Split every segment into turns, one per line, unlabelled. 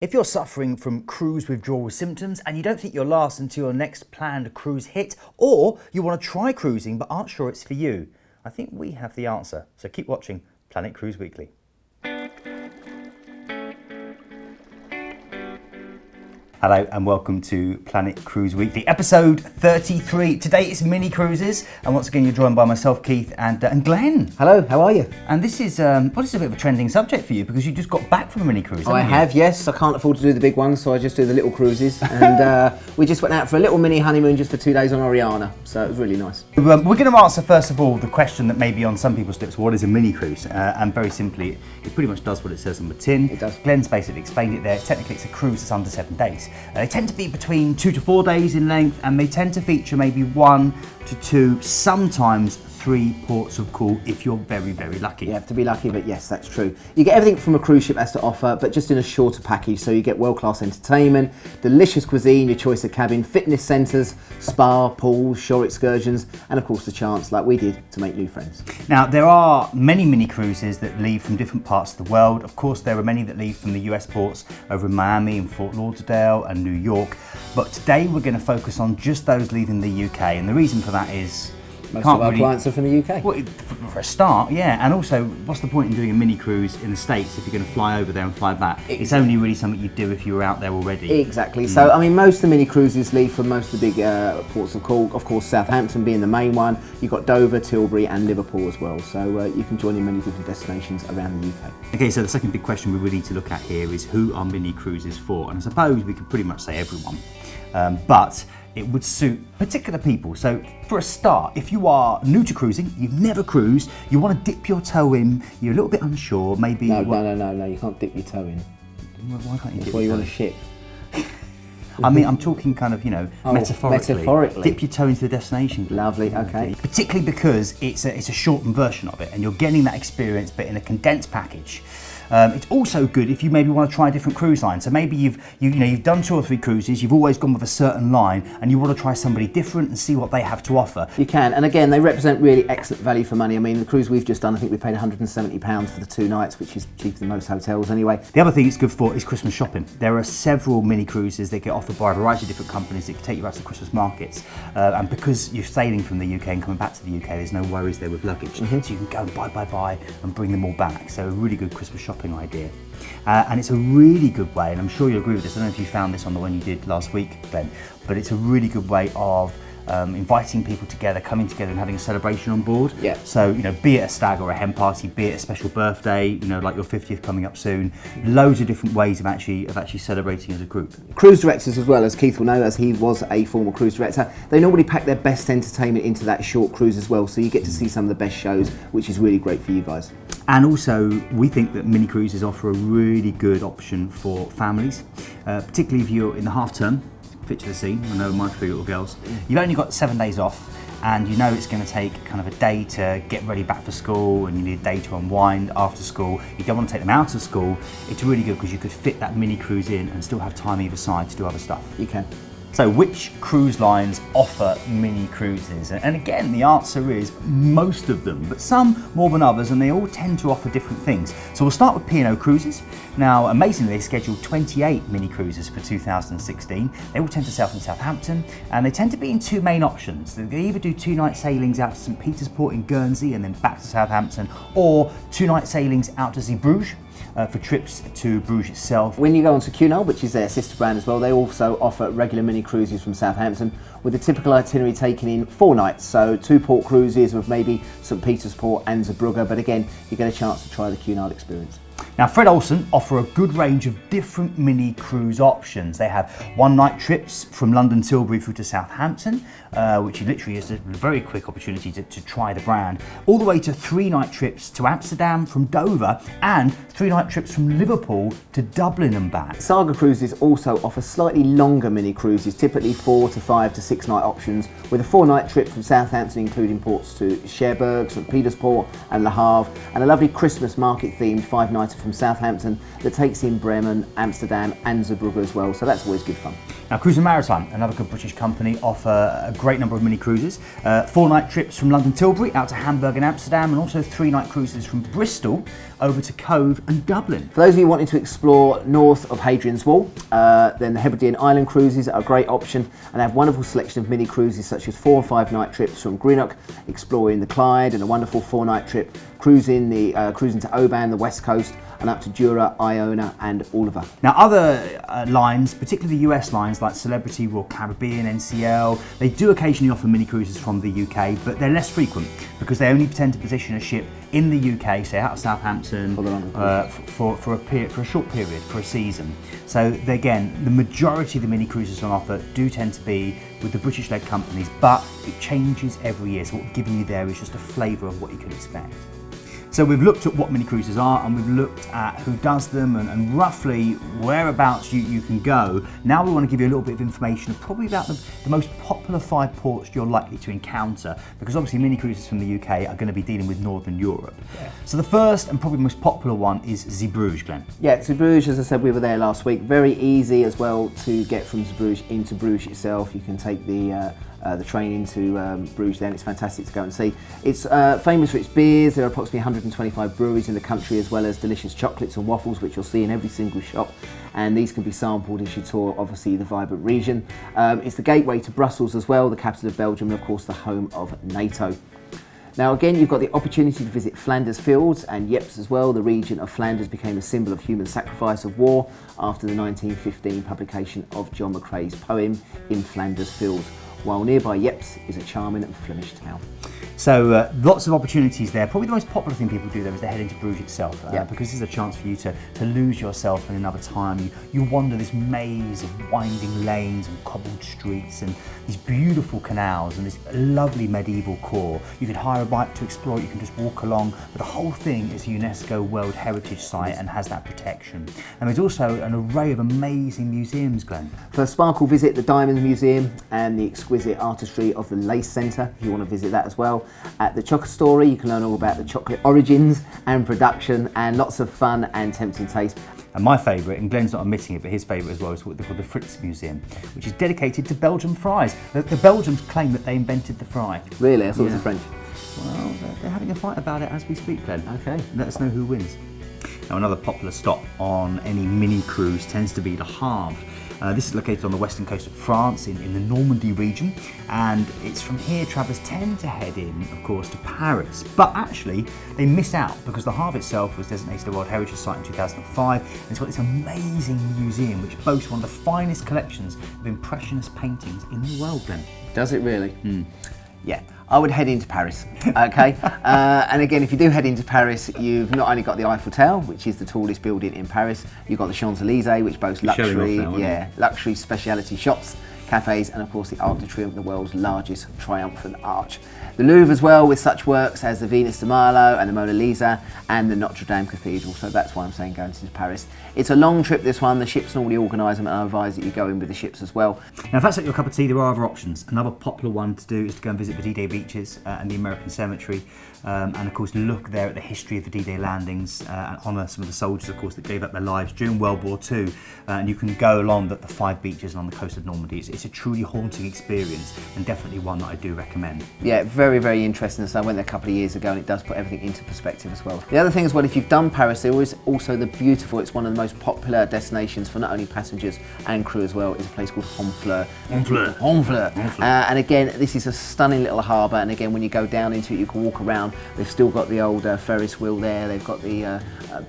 If you're suffering from cruise withdrawal symptoms and you don't think you'll last until your next planned cruise hit, or you want to try cruising but aren't sure it's for you, I think we have the answer. So keep watching Planet Cruise Weekly. Hello and welcome to Planet Cruise Weekly, episode 33. Today is mini cruises, and once again you're joined by myself, Keith, and Glenn.
Hello, how are you?
And this is a bit of a trending subject for you because you just got back from a mini cruise.
I have, yes. I can't afford to do the big ones, so I just do the little cruises. And we just went out for a little mini honeymoon just for 2 days on Oriana, so it was really nice.
We're going to answer first of all the question that may be on some people's lips: what is a mini cruise? And very simply, it pretty much does what it says on the tin.
It does.
Glenn's basically explained it there. Technically, it's a cruise that's under 7 days. They tend to be between 2 to 4 days in length, and they tend to feature maybe 1 to 2, sometimes 3 ports of call if you're very, very lucky.
You have to be lucky, but yes, that's true. You get everything from a cruise ship has to offer, but just in a shorter package. So you get world-class entertainment, delicious cuisine, your choice of cabin, fitness centres, spa, pools, shore excursions, and of course the chance, like we did, to make new friends.
Now, there are many mini cruises that leave from different parts of the world. Of course, there are many that leave from the US ports over in Miami and Fort Lauderdale and New York. But today we're going to focus on just those leaving the UK, and the reason for that is
Most of our clients are from the UK.
Well, for a start, yeah. And also, what's the point in doing a mini cruise in the States if you're going to fly over there and fly back? Exactly. It's only really something you'd do if you were out there already.
Exactly. So, I mean, most of the mini cruises leave from most of the big ports of call. Of course, Southampton being the main one. You've got Dover, Tilbury and Liverpool as well. So you can join in many different destinations around the UK.
Okay, so the second big question we really need to look at here is who are mini cruises for? And I suppose we could pretty much say everyone. But it would suit particular people. So for a start, if you are new to cruising, you've never cruised, you want to dip your toe in, you're a little bit unsure, maybe...
No, you can't dip your toe in.
Why can't you
That's
dip
why
your
you're
toe
on a ship.
I mean, I'm talking kind of, metaphorically.
Metaphorically.
Dip your toe into the destination.
Lovely, okay.
Particularly because it's a shortened version of it and you're getting that experience but in a condensed package. It's also good if you maybe want to try a different cruise line. So maybe you've done 2 or 3 cruises, you've always gone with a certain line and you want to try somebody different and see what they have to offer.
You can, and again, they represent really excellent value for money. I mean, the cruise we've just done, I think we paid £170 for the 2 nights, which is cheaper than most hotels anyway.
The other thing it's good for is Christmas shopping. There are several mini cruises that get offered by a variety of different companies that can take you out to Christmas markets. And because you're sailing from the UK and coming back to the UK, there's no worries there with luggage. So you can go and buy and bring them all back. So a really good Christmas shopping idea. And it's a really good way, and I'm sure you'll agree with this, I don't know if you found this on the one you did last week, Glenn, but it's a really good way of inviting people together, coming together and having a celebration on board.
Yeah.
So, be it a stag or a hen party, be it a special birthday, like your 50th coming up soon, loads of different ways of actually celebrating as a group.
Cruise directors as well, as Keith will know, as he was a former cruise director, they normally pack their best entertainment into that short cruise as well, so you get to see some of the best shows, which is really great for you guys.
And also, we think that mini cruises offer a really good option for families, particularly if you're in the half term. Fit to the scene, I know my 3 little girls. You've only got 7 days off, and you know it's going to take kind of a day to get ready back for school, and you need a day to unwind after school. You don't want to take them out of school. It's really good because you could fit that mini cruise in and still have time either side to do other stuff.
You can.
So which cruise lines offer mini cruises? And again, the answer is most of them, but some more than others, and they all tend to offer different things. So we'll start with P&O Cruises. Now, amazingly, they scheduled 28 mini cruises for 2016. They all tend to sail from Southampton, and they tend to be in 2 main options. They either do 2-night sailings out to St. Peter's Port in Guernsey and then back to Southampton, or 2-night sailings out to Zeebrugge, for trips to Bruges itself.
When you go on to Cunard, which is their sister brand as well, they also offer regular mini cruises from Southampton with a typical itinerary taken in 4 nights. So 2 port cruises with maybe St. Peter's Port and Zeebrugge, but again, you get a chance to try the Cunard experience.
Now, Fred Olsen offer a good range of different mini cruise options. They have 1-night trips from London Tilbury through to Southampton, which literally is a very quick opportunity to try the brand, all the way to 3-night trips to Amsterdam from Dover and 3-night trips from Liverpool to Dublin and back.
Saga Cruises also offer slightly longer mini cruises, typically 4 to 5 to 6 night options, with a 4-night trip from Southampton including ports to Cherbourg, St. Peter's Port and Le Havre, and a lovely Christmas market themed 5-nighter from Southampton that takes in Bremen, Amsterdam and Zeebrugge as well, so that's always good fun.
Now, Cruise and Maritime, another good British company, offer a great number of mini cruises. 4-night trips from London Tilbury out to Hamburg and Amsterdam, and also 3-night cruises from Bristol over to Cove and Dublin.
For those of you wanting to explore north of Hadrian's Wall, then the Hebridean Island cruises are a great option, and they have a wonderful selection of mini cruises such as 4- and 5-night trips from Greenock, exploring the Clyde, and a wonderful 4-night trip cruising to Oban, the west coast, and up to Jura, Iona and Oliver.
Now, other lines, particularly the US lines like Celebrity, Royal Caribbean, NCL, they do occasionally offer mini cruises from the UK, but they're less frequent because they only tend to position a ship in the UK, say out of Southampton, for a short period, for a season. So again, the majority of the mini cruises on offer do tend to be with the British-led companies, but it changes every year. So what we're giving you there is just a flavour of what you can expect. So we've looked at what mini cruises are, and we've looked at who does them and roughly whereabouts you can go. Now we want to give you a little bit of information probably about the most popular 5 ports you're likely to encounter, because obviously mini cruises from the UK are going to be dealing with Northern Europe. Yeah. So the first and probably most popular one is Zeebrugge, Glenn.
Yeah, Zeebrugge, as I said, we were there last week. Very easy as well to get from Zeebrugge into Bruges itself. You can take the train into Bruges then. It's fantastic to go and see. It's famous for its beers. There are approximately 125 breweries in the country, as well as delicious chocolates and waffles, which you'll see in every single shop, and these can be sampled as you tour obviously the vibrant region. It's the gateway to Brussels as well, the capital of Belgium, and of course the home of NATO. Now again, you've got the opportunity to visit Flanders Fields and Ypres as well. The region of Flanders became a symbol of human sacrifice of war after the 1915 publication of John McCrae's poem In Flanders Fields, while nearby Ypres is a charming and Flemish town.
So lots of opportunities there. Probably the most popular thing people do there is they head into Bruges itself, because this is a chance for you to lose yourself in another time. You wander this maze of winding lanes and cobbled streets and these beautiful canals and this lovely medieval core. You can hire a bike to explore it, you can just walk along, but the whole thing is a UNESCO World Heritage Site and has that protection. And there's also an array of amazing museums, Glenn.
For a sparkle visit, the Diamond Museum and the exquisite artistry of the Lace Centre, if you want to visit that as well. At the Chocolate Story, you can learn all about the chocolate origins and production, and lots of fun and tempting taste.
And my favourite, and Glenn's not admitting it, but his favourite as well, is what they call the Fritz Museum, which is dedicated to Belgian fries. The Belgians claim that they invented the fry.
Really? I thought it was the French.
Well, they're having a fight about it as we speak, Glenn.
Okay.
Let us know who wins. Now, another popular stop on any mini cruise tends to be Le Havre. This is located on the western coast of France in the Normandy region, and it's from here travellers tend to head in, of course, to Paris. But actually, they miss out because Le Havre itself was designated a World Heritage Site in 2005, and it's got this amazing museum which boasts one of the finest collections of Impressionist paintings in the world, Glenn.
Does it really? Yeah, I would head into Paris, okay? And again, if you do head into Paris, you've not only got the Eiffel Tower, which is the tallest building in Paris, you've got the Champs-Élysées, which boasts luxury speciality shops, cafes, and of course the Arc de Triomphe, the world's largest triumphant arch. The Louvre as well, with such works as the Venus de Milo and the Mona Lisa and the Notre Dame Cathedral, so that's why I'm saying going to Paris. It's a long trip, this one. The ships normally organise them, and I advise that you go in with the ships as well.
Now, if that's not your cup of tea, there are other options. Another popular one to do is to go and visit the D-Day beaches and the American Cemetery, and of course look there at the history of the D-Day landings and honour some of the soldiers, of course, that gave up their lives during World War II. And you can go along the 5 beaches along the coast of Normandy. It's a truly haunting experience, and definitely one that I do recommend.
Yeah, very, very interesting. So I went there a couple of years ago, and it does put everything into perspective as well. The other thing as well, if you've done Paris, there is also the beautiful, it's one of the most popular destinations for not only passengers and crew as well, is a place called Honfleur. And again, this is a stunning little harbour, and again, when you go down into it, you can walk around. They've still got the old Ferris wheel there. They've got the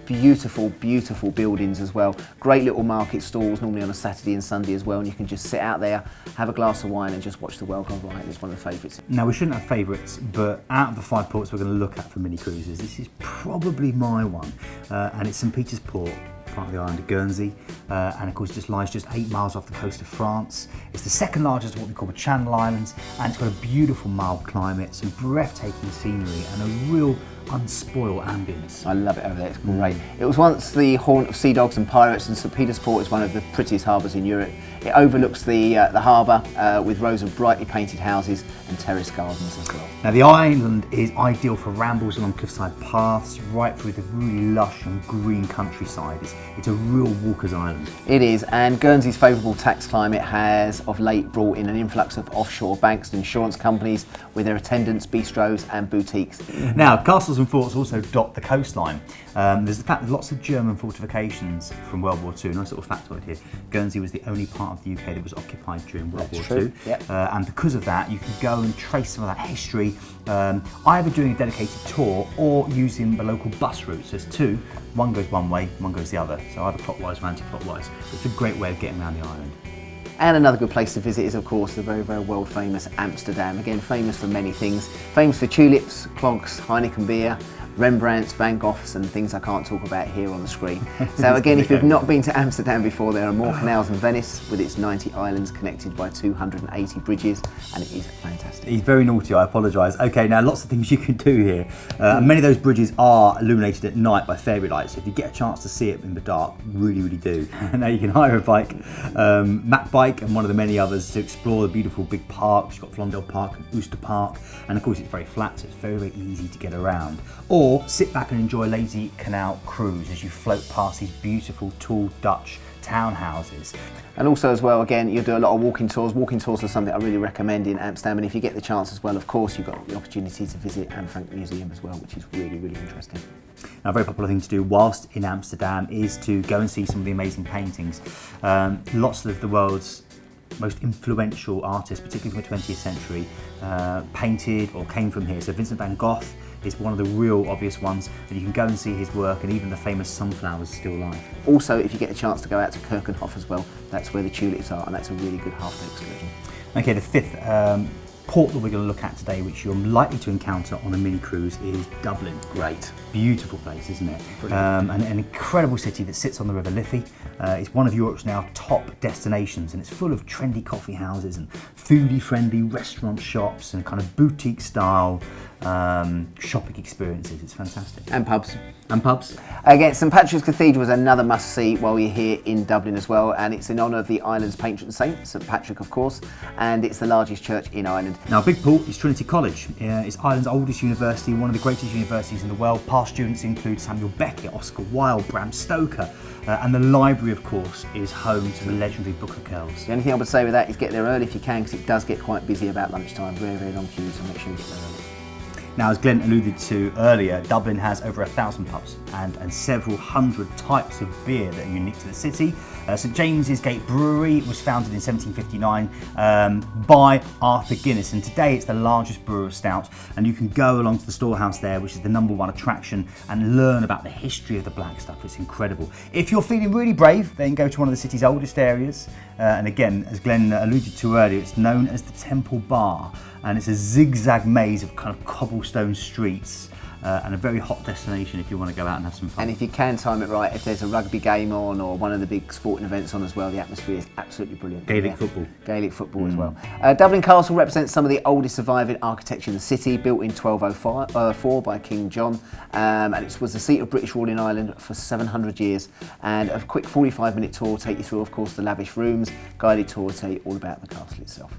beautiful, beautiful buildings as well. Great little market stalls, normally on a Saturday and Sunday as well, and you can just sit out there, have a glass of wine and just watch the world go by. It's one of the favourites.
Now, we shouldn't have favourites, but out of the 5 ports we're going to look at for mini cruises, this is probably my one, and it's St Peter's Port, part of the island of Guernsey, and of course it just lies just 8 miles off the coast of France. It's the second largest of what we call the Channel Islands, and it's got a beautiful mild climate, some breathtaking scenery, and a real unspoiled ambience.
I love it over there, it's great. It was once the haunt of sea dogs and pirates, and St Peter's Port is one of the prettiest harbours in Europe. It overlooks the harbour with rows of brightly painted houses and terrace gardens as well.
Now the island is ideal for rambles along cliffside paths, right through the really lush and green countryside. It's a real walker's island.
It is, and Guernsey's favourable tax climate has of late brought in an influx of offshore banks and insurance companies with their attendants, bistros and boutiques.
Now, castles and forts also dot the coastline. There's the fact that lots of German fortifications from World War II. Nice little factoid here. Guernsey was the only part of the UK that was occupied during World War II.
Yep.
And because of that, you can go and trace some of that history, either doing a dedicated tour or using the local bus routes. There's two. One goes one way, one goes the other. So either clockwise or anti-clockwise. It's a great way of getting around the island.
And another good place to visit is, of course, the very, very world famous Amsterdam. Again, famous for many things. Famous for tulips, clogs, Heineken beer, Rembrandts, Van Goghs and things I can't talk about here on the screen. So again, if you've not been to Amsterdam before, there are more canals than Venice, with its 90 islands connected by 280 bridges, and it is fantastic.
He's very naughty, I apologise. Okay, now lots of things you can do here. Many of those bridges are illuminated at night by fairy lights, so if you get a chance to see it in the dark, really, really do. Now you can hire a bike, Mac Bike and one of the many others to explore the beautiful big parks. You've got Flondel Park and Ooster Park, and of course it's very flat, so it's very, very easy to get around. Or sit back and enjoy a lazy canal cruise as you float past these beautiful tall Dutch townhouses.
And also as well, again, you'll do a lot of walking tours. Walking tours are something I really recommend in Amsterdam, and if you get the chance as well, of course, you've got the opportunity to visit Anne Frank Museum as well, which is really, really interesting.
Now, a very popular thing to do whilst in Amsterdam is to go and see some of the amazing paintings. Lots of the world's most influential artists, particularly from the 20th century, painted or came from here. So Vincent van Gogh is one of the real obvious ones, and you can go and see his work, and even the famous sunflowers still life.
Also, if you get a chance to go out to Keukenhof as well, that's where the tulips are, and that's a really good half-day excursion. Okay,
the fifth port that we're going to look at today, which you're likely to encounter on a mini cruise, is Dublin.
Great.
Beautiful place, isn't it? An incredible city that sits on the River Liffey. It's one of Europe's now top destinations, and it's full of trendy coffee houses and foodie-friendly restaurant shops and kind of boutique style shopping experiences. It's fantastic.
And pubs.
And pubs.
Again, St Patrick's Cathedral is another must-see while you're here in Dublin as well, and it's in honour of the island's patron saint, St Patrick, of course, and it's the largest church in Ireland.
Now, Big Pool is Trinity College. It's Ireland's oldest university, one of the greatest universities in the world. Past students include Samuel Beckett, Oscar Wilde, Bram Stoker, and the library, of course, is home to the legendary Book of Kells.
The only thing I would say with that is get there early if you can, because it does get quite busy about lunchtime. Very, very long queues, so make sure you get there early.
Now, as Glenn alluded to earlier, Dublin has over 1,000 pubs and several hundred types of beer that are unique to the city. St James's Gate Brewery was founded in 1759 by Arthur Guinness, and today it's the largest brewer of stout, and you can go along to the storehouse there, which is the #1 attraction, and learn about the history of the black stuff. It's incredible. If you're feeling really brave, then go to one of the city's oldest areas, and again, as Glenn alluded to earlier, it's known as the Temple Bar, and it's a zigzag maze of kind of cobblestone streets. And a very hot destination if you want to go out and have some fun.
And if you can time it right, if there's a rugby game on or one of the big sporting events on as well, the atmosphere is absolutely brilliant.
Gaelic football.
Gaelic football as well. Dublin Castle represents some of the oldest surviving architecture in the city, built in 1204 by King John, and it was the seat of British rule in Ireland for 700 years. And a quick 45-minute tour will take you through, of course, the lavish rooms. Guided tour will tell you all about the castle itself.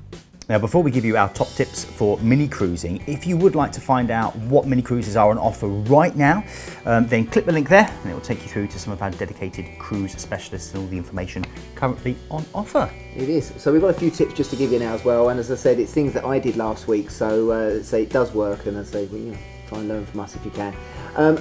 Now, before we give you our top tips for mini cruising, if you would like to find out what mini cruises are on offer right now, then click the link there and it will take you through to some of our dedicated cruise specialists and all the information currently on offer.
It is. So we've got a few tips just to give you now as well, and as I said, it's things that I did last week, so say it does work, and as I say, try and learn from us if you can.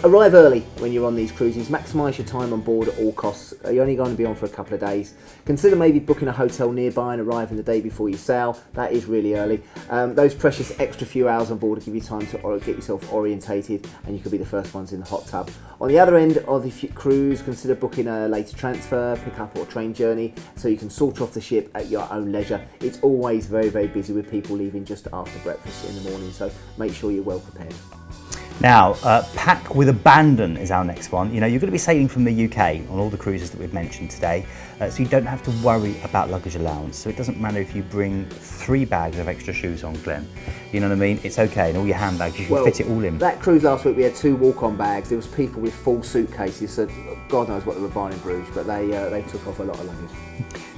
Arrive early when you're on these cruises. Maximise your time on board at all costs. You're only going to be on for a couple of days. Consider maybe booking a hotel nearby and arriving the day before you sail. That is really early. Those precious extra few hours on board will give you time to get yourself orientated, and you could be the first ones in the hot tub. On the other end of the cruise, consider booking a later transfer, pick-up or train journey, so you can sort off the ship at your own leisure. It's always very, very busy with people leaving just after breakfast in the morning, so make sure you're well prepared.
Now, pack with abandon is our next one. You know, you're going to be sailing from the UK on all the cruises that we've mentioned today, so you don't have to worry about luggage allowance. So it doesn't matter if you bring 3 bags of extra shoes on, Glenn. You know what I mean? It's okay, and all your handbags, you can fit it all in.
That cruise last week, we had 2 walk-on bags. There was people with full suitcases, so God knows what they were buying in Bruges, but they took off a lot of luggage.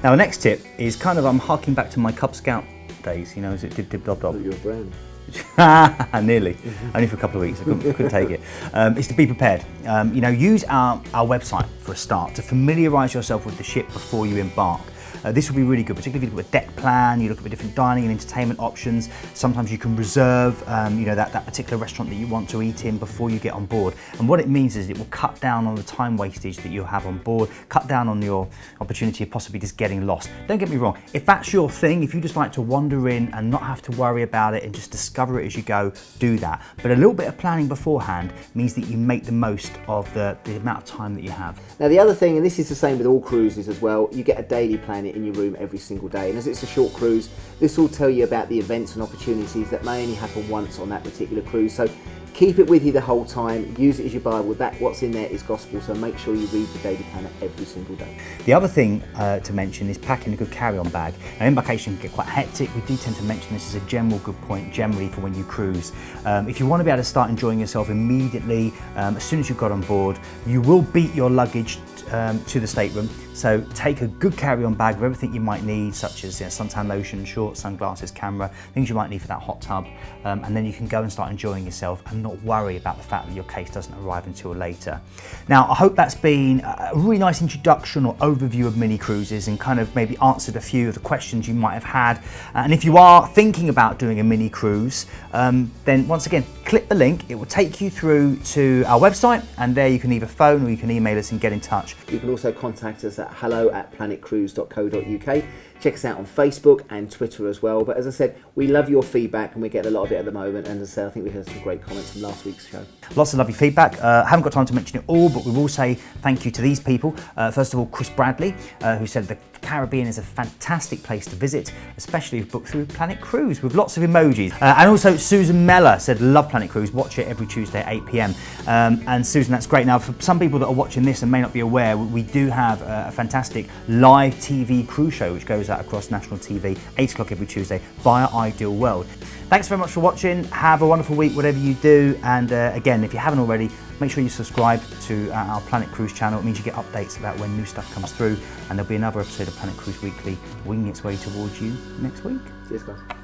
Now, the next tip is kind of, I'm harking back to my Cub Scout days, you know, is it dib dib dob dob?
You're a brand.
Nearly, only for a couple of weeks, I couldn't take it. Is to be prepared. You know, use our website for a start to familiarise yourself with the ship before you embark. This will be really good, particularly if you look at a deck plan, you look at the different dining and entertainment options. Sometimes you can reserve, you know, that particular restaurant that you want to eat in before you get on board. And what it means is it will cut down on the time wastage that you'll have on board, cut down on your opportunity of possibly just getting lost. Don't get me wrong, if that's your thing, if you just like to wander in and not have to worry about it and just discover it as you go, do that. But a little bit of planning beforehand means that you make the most of the amount of time that you have.
Now the other thing, and this is the same with all cruises as well, you get a daily plan in your room every single day, and as it's a short cruise, this will tell you about the events and opportunities that may only happen once on that particular cruise. So keep it with you the whole time, use it as your Bible. That what's in there is gospel, so make sure you read the daily planner every single day.
The other thing to mention is packing a good carry-on bag. Now, embarkation can get quite hectic. We do tend to mention this as a general good point generally for when you cruise. If you want to be able to start enjoying yourself immediately, as soon as you've got on board, you will beat your luggage to the stateroom. So take a good carry-on bag of everything you might need, such as suntan lotion, shorts, sunglasses, camera, things you might need for that hot tub, and then you can go and start enjoying yourself and not worry about the fact that your case doesn't arrive until later. Now, I hope that's been a really nice introduction or overview of mini cruises and kind of maybe answered a few of the questions you might have had. And if you are thinking about doing a mini cruise, then once again, click the link. It will take you through to our website, and there you can either phone or you can email us and get in touch.
You can also contact us at hello@planetcruise.co.uk. Check us out on Facebook and Twitter as well. But as I said, we love your feedback and we get a lot of it at the moment. And as I said, I think we had some great comments from last week's show.
Lots of lovely feedback. Haven't got time to mention it all, but we will say thank you to these people. First of all, Chris Bradley, who said the Caribbean is a fantastic place to visit, especially if booked through Planet Cruise, with lots of emojis. And also Susan Meller said, love Planet Cruise, watch it every Tuesday at 8 p.m. And Susan, that's great. Now, for some people that are watching this and may not be aware, we do have a fantastic live TV cruise show which goes out across national TV, 8 o'clock every Tuesday via Ideal World. Thanks very much for watching. Have a wonderful week, whatever you do. And again, if you haven't already, make sure you subscribe to our Planet Cruise channel. It means you get updates about when new stuff comes through, and there'll be another episode of Planet Cruise Weekly winging its way towards you next week.
Cheers, guys.